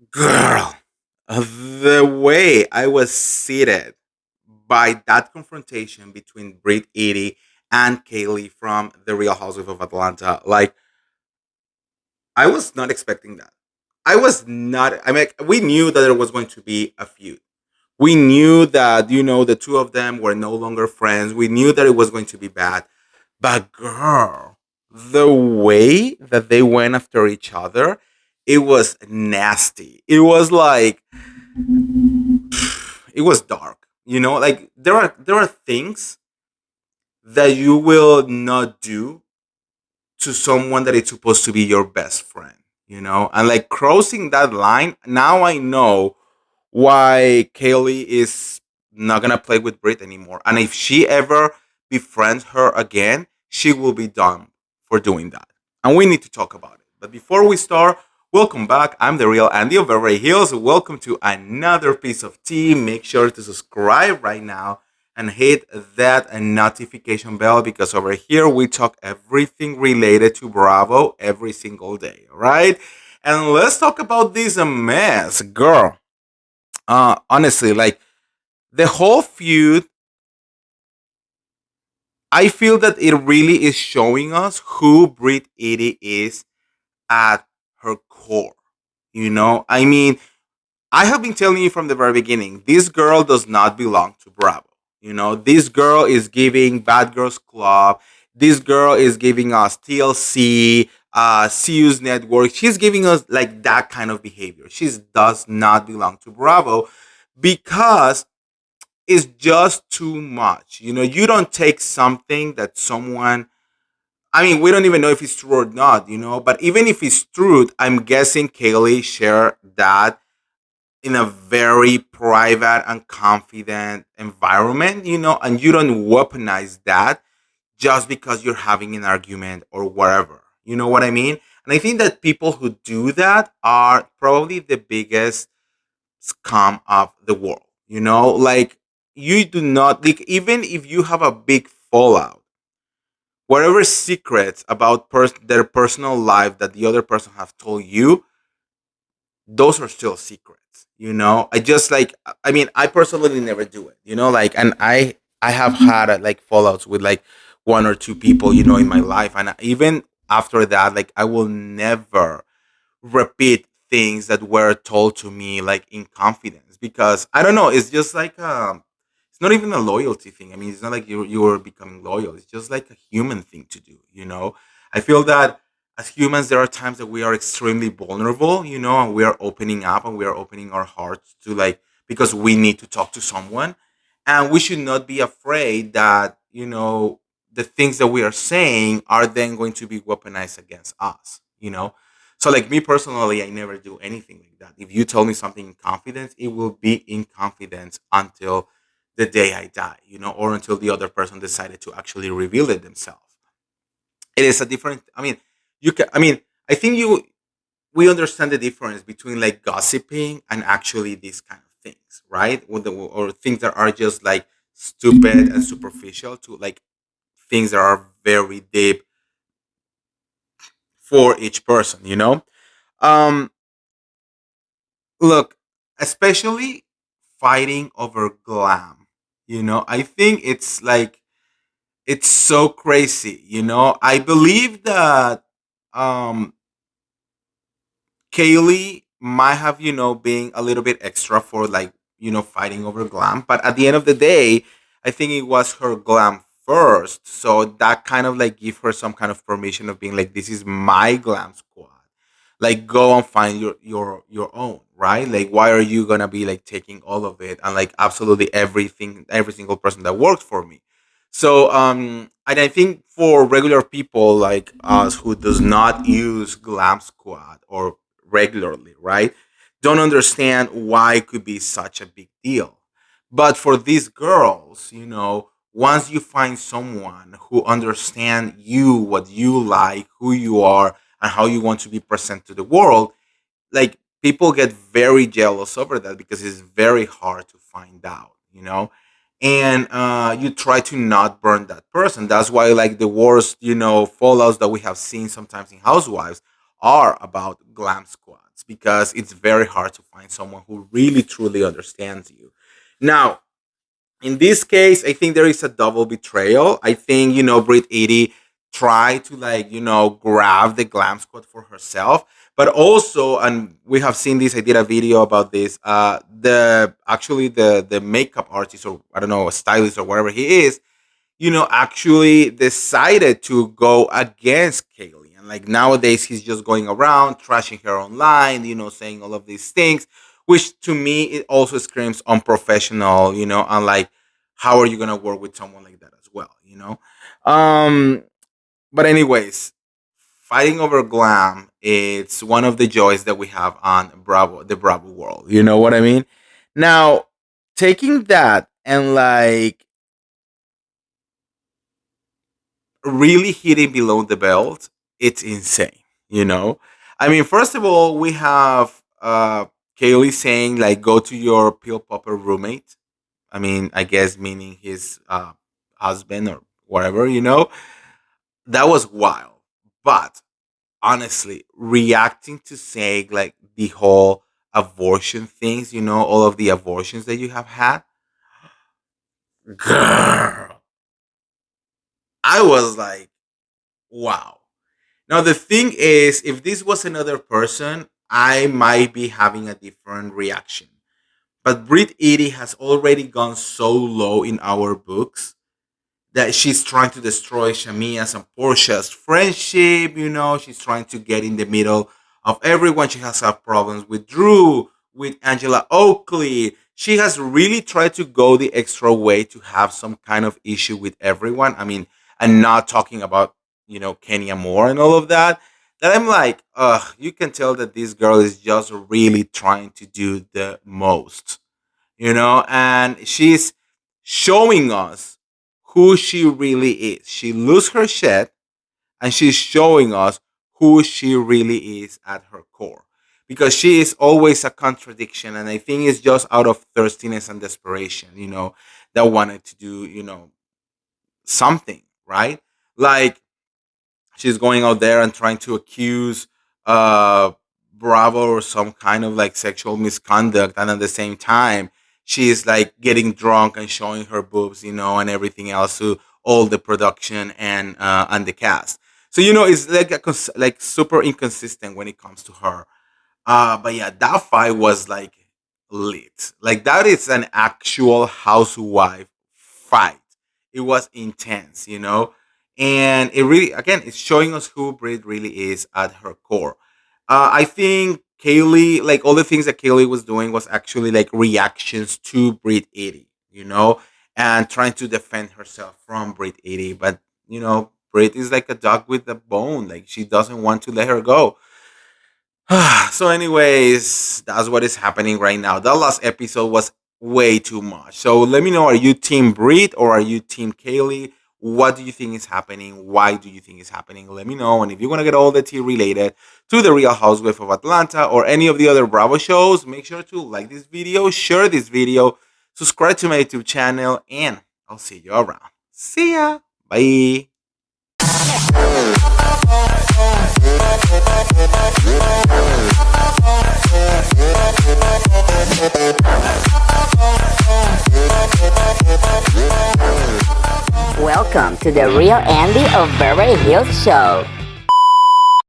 Girl, the way I was seated by that confrontation between Britt Eady and Kaylee from The Real Housewives of Atlanta, like, I was not expecting that. I was not, I mean, we knew that there was going to be a feud. We knew that, the two of them were no longer friends. We knew that it was going to be bad. But girl, the way that they went after each other, it was nasty. It was like it was dark. Like there are things that you will not do to someone that is supposed to be your best friend. And like crossing that line, now I know why Kaylee is not gonna play with Brit anymore. And if she ever befriends her again, she will be done for doing that. And we need to talk about it. But before we start, welcome back. I'm the real Andy of Beverly Hills. Welcome to another piece of tea. Make sure to subscribe right now and hit that notification bell because over here we talk everything related to Bravo every single day. All right. And let's talk about this mess, girl. Honestly, like the whole feud, I feel that it really is showing us who Brit Eady is at her core. I mean, I have been telling you from the very beginning, this girl does not belong to Bravo. This girl is giving Bad Girls Club. This girl is giving us TLC, CU's Network. She's giving us like that kind of behavior. She does not belong to Bravo because is just too much. You don't take something that someone, I mean, we don't even know if it's true or not, but even if it's true, I'm guessing Kaylee shared that in a very private and confident environment, and you don't weaponize that just because you're having an argument or whatever. You know what I mean? And I think that people who do that are probably the biggest scum of the world. Like you do not like even if you have a big fallout, whatever secrets about their personal life that the other person have told you, those are still secrets. I just like I mean I personally never do it. Like and I have had like fallouts with like one or two people in my life, and even after that, like I will never repeat things that were told to me like in confidence because I don't know. It's just like it's not even a loyalty thing. I mean, it's not like you're becoming loyal. It's just like a human thing to do. I feel that as humans, there are times that we are extremely vulnerable. And we are opening up and we are opening our hearts to like because we need to talk to someone, and we should not be afraid that the things that we are saying are then going to be weaponized against us. So, like me personally, I never do anything like that. If you tell me something in confidence, it will be in confidence until the day I die, or until the other person decided to actually reveal it themselves. It is a different. I mean, you can. I mean, I think we understand the difference between like gossiping and actually these kind of things, right? Or things that are just like stupid and superficial to like things that are very deep for each person. Um, Look, especially fighting over glam. I think it's like it's so crazy. I believe that um Kaylee might have, being a little bit extra for like, fighting over glam. But at the end of the day, I think it was her glam first. So that kind of like give her some kind of permission of being like, this is my glam squad. Like go and find your own, right? Like why are you gonna be like taking all of it and like absolutely everything, every single person that worked for me? So and I think for regular people like us who does not use Glam Squad or regularly, right? Don't understand why it could be such a big deal. But for these girls, once you find someone who understand you, what you like, who you are, and how you want to be present to the world, like people get very jealous over that because it's very hard to find out. And you try to not burn that person. That's why like the worst fallouts that we have seen sometimes in Housewives are about glam squads because it's very hard to find someone who really truly understands you. Now, in this case, I think there is a double betrayal. I think, Brit Eady tried to, like, grab the glam squad for herself. But also, and we have seen this, I did a video about this. The makeup artist, or I don't know, a stylist or whatever he is, actually decided to go against Kaylee. And like nowadays, he's just going around trashing her online, saying all of these things, which to me, it also screams unprofessional, and like, how are you going to work with someone like that as well? Um, but, anyways, fighting over glam, it's one of the joys that we have on Bravo, the Bravo world. You know what I mean? Now, taking that and like really hitting below the belt, it's insane. I mean, first of all, we have Kaylee saying like, "Go to your pill popper roommate." I mean, I guess meaning his husband or whatever. That was wild. But honestly, reacting to saying like the whole abortion things, all of the abortions that you have had, girl, I was like, wow. Now, the thing is, if this was another person, I might be having a different reaction. But Brit Eady has already gone so low in our books that she's trying to destroy Shamia's and Portia's friendship. She's trying to get in the middle of everyone. She has had problems with Drew, with Angela Oakley. She has really tried to go the extra way to have some kind of issue with everyone. I mean, and not talking about, Kenya Moore and all of that. That I'm like, you can tell that this girl is just really trying to do the most, and she's showing us who she really is. She lose her shit and she's showing us who she really is at her core. Because she is always a contradiction, and I think it's just out of thirstiness and desperation, that wanted to do, something, right? Like she's going out there and trying to accuse uh Bravo or some kind of like sexual misconduct, and at the same time she's like getting drunk and showing her boobs, and everything else to all the production and the cast. So it's like like super inconsistent when it comes to her. But yeah, that fight was like lit. Like that is an actual housewife fight. It was intense, and it really, again, it's showing us who Brit really is at her core. I think Kaylee, like all the things that Kaylee was doing, was actually like reactions to Brit Eady, and trying to defend herself from Brit Eady. But Brit is like a dog with a bone. Like she doesn't want to let her go. So, anyways, that's what is happening right now. That last episode was way too much. So, let me know, are you Team Brit or are you Team Kaylee? What do you think is happening? Why do you think it's happening? Let me know. And if you want to get all the tea related to the Real Housewife of Atlanta or any of the other Bravo shows, make sure to like this video, share this video, subscribe to my YouTube channel, and I'll see you around. See ya. Bye. Welcome to the Real Andy of Beverly Hills Show.